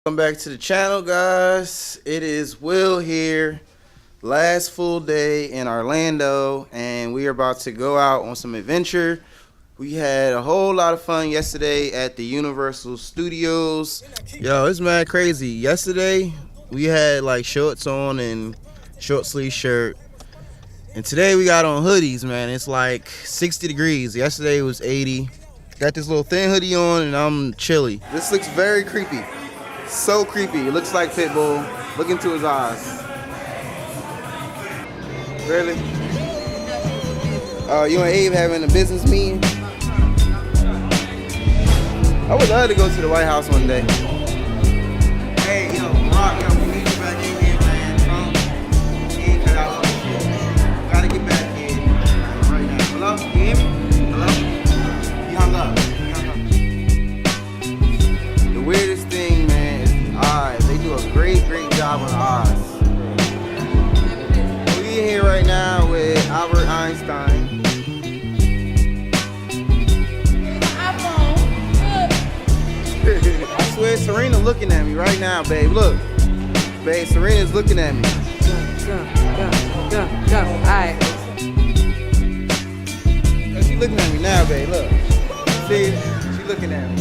Welcome back to the channel, guys. It is Will here. Last full day in Orlando, and we are about to go out on some adventure. We had a whole lot of fun yesterday at the Universal Studios. Yo, it's mad crazy. Yesterday, we had like shorts on and short sleeve shirt. And today we got on hoodies, man. It's like 60 degrees. Yesterday it was 80. Got this little thin hoodie on and I'm chilly. This looks very creepy. So creepy. It looks like Pitbull. Look into his eyes. Really? Oh, you and Abe having a business meeting? I would love to go to the White House one day. Hey, yo, Rock, yo, we need you back in here, man. Trump, he ain't cut out all this shit. Gotta get back in right now. Hello? You hear me? Hello? He hung up. The weirdest thing, man, is the eyes. They do a great job on the eyes. We in here right now with Albert Einstein. I swear Serena looking at me right now, babe. Look. Babe, Serena's looking at me. Go. Alright. She looking at me now, babe. Look. See? She looking at me.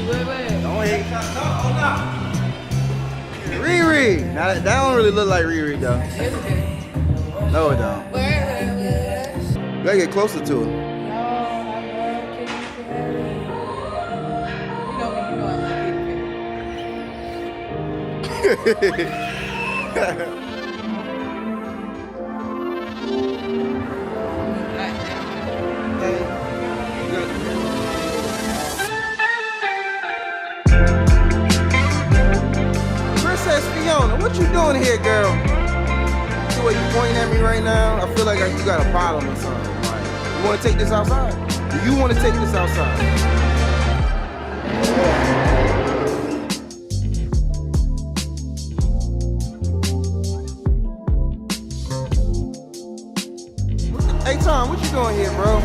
Wait. Don't hate. No. Riri. Now that don't really look like Riri, though. No, it don't. You gotta get closer to her. Princess Fiona, what you doing here, girl? The way you pointing at me right now, I feel like you got a problem or something. Like, you want to take this outside? Do you want to take this outside? Hey Tom, what you doing here, bro?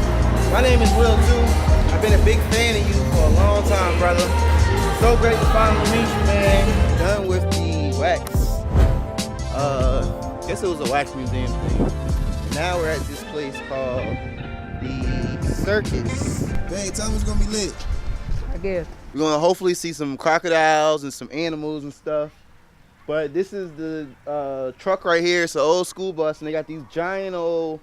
My name is Will too. I've been a big fan of you for a long time, brother. So great to finally meet you, man. Done with the wax. Guess it was a wax museum thing. Now we're at this place called the Circus. Hey, tell me it's gonna be lit. I guess. We're gonna hopefully see some crocodiles and some animals and stuff. But this is the truck right here. It's an old school bus, and they got these giant old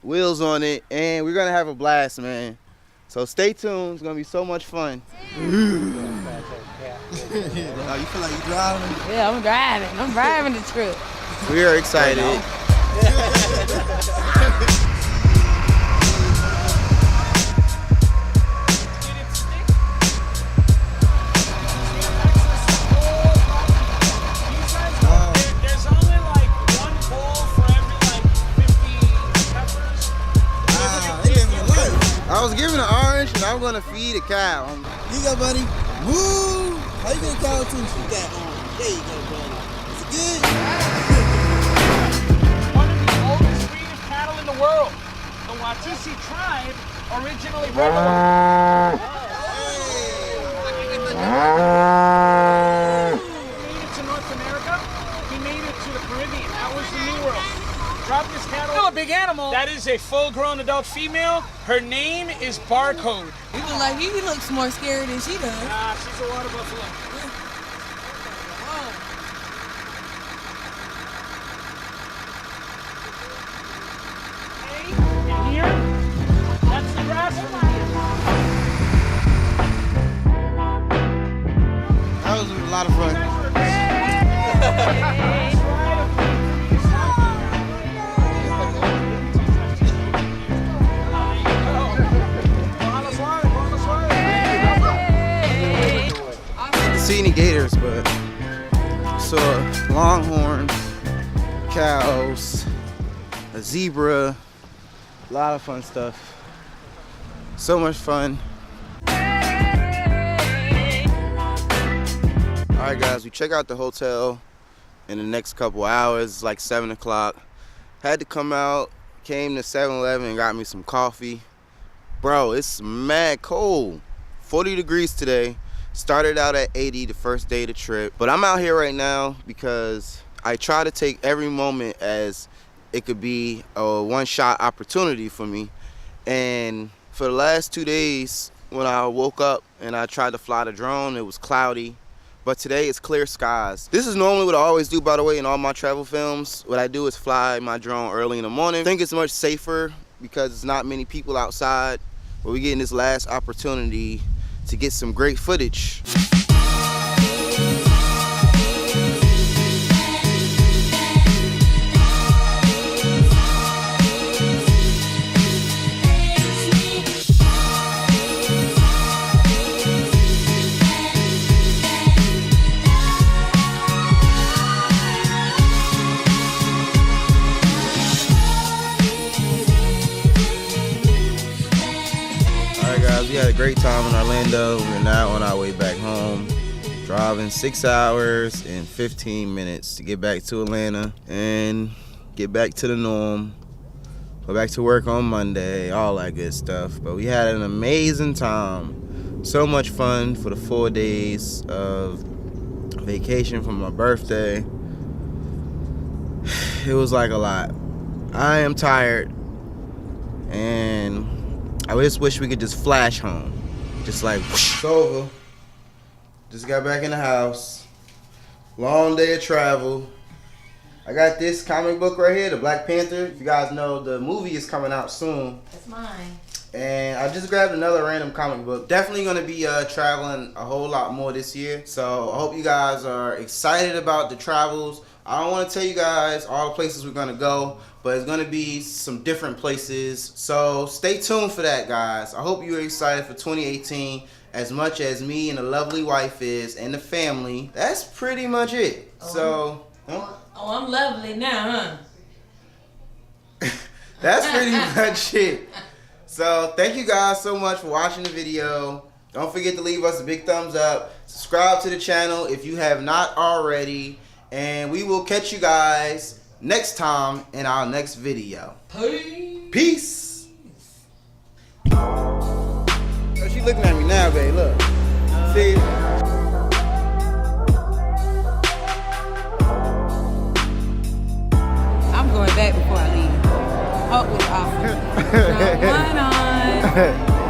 wheels on it, and we're gonna have a blast, man. So stay tuned. It's gonna be so much fun. Oh, you feel like you driving? Yeah, I'm driving. I'm driving the truck. We are excited. I was given an orange, and I'm gonna feed a cow. Here you go, buddy. Woo! How you gonna cow too? Shoot that orange. There you go, buddy. Is it good? One of the oldest breed of cattle in the world. The Watusi tribe originally bred the He made it to North America. He made it to the Caribbean. That was the New World. Drop this cattle. Still a big animal. That is a full-grown adult female. Her name is Barcode. You look like he looks more scary than she does. Nah, she's a water buffalo. Hey, and here, that's the grass. That was a lot of fun. See any gators, but saw Longhorn, cows, a zebra, a lot of fun stuff. So much fun. Alright guys, we check out the hotel in the next couple hours. It's like 7 o'clock. Had to come out, came to 7-Eleven and got me some coffee. Bro, it's mad cold. 40 degrees today. Started out at 80 the first day of the trip, but I'm out here right now because I try to take every moment as it could be a one-shot opportunity for me. And for the last 2 days, when I woke up and I tried to fly the drone, it was cloudy. But today it's clear skies. This is normally what I always do, by the way, in all my travel films. What I do is fly my drone early in the morning. I think it's much safer because it's not many people outside. But we're getting this last opportunity to get some great footage. We had a great time in Orlando. We're now on our way back home, driving 6 hours and 15 minutes to get back to Atlanta and get back to the norm, go back to work on Monday, all that good stuff. But we had an amazing time, so much fun for the 4 days of vacation from my birthday. It was like a lot. I am tired, and I just wish we could just flash home. Just like, whoosh. It's over. Just got back in the house. Long day of travel. I got this comic book right here, the Black Panther. If you guys know, the movie is coming out soon. That's mine. And I just grabbed another random comic book. Definitely going to be traveling a whole lot more this year. So I hope you guys are excited about the travels. I don't want to tell you guys all the places we're going to go, but it's going to be some different places. So stay tuned for that, guys. I hope you're excited for 2018 as much as me and the lovely wife is and the family. That's pretty much it. I'm lovely now, huh? That's pretty much it. So thank you guys so much for watching the video. Don't forget to leave us a big thumbs up. Subscribe to the channel if you have not already. And we will catch you guys next time in our next video. Peace. Oh, she looking at me now, babe. Look. See? I'm going back before I leave. Oh, it's awesome. Not one on.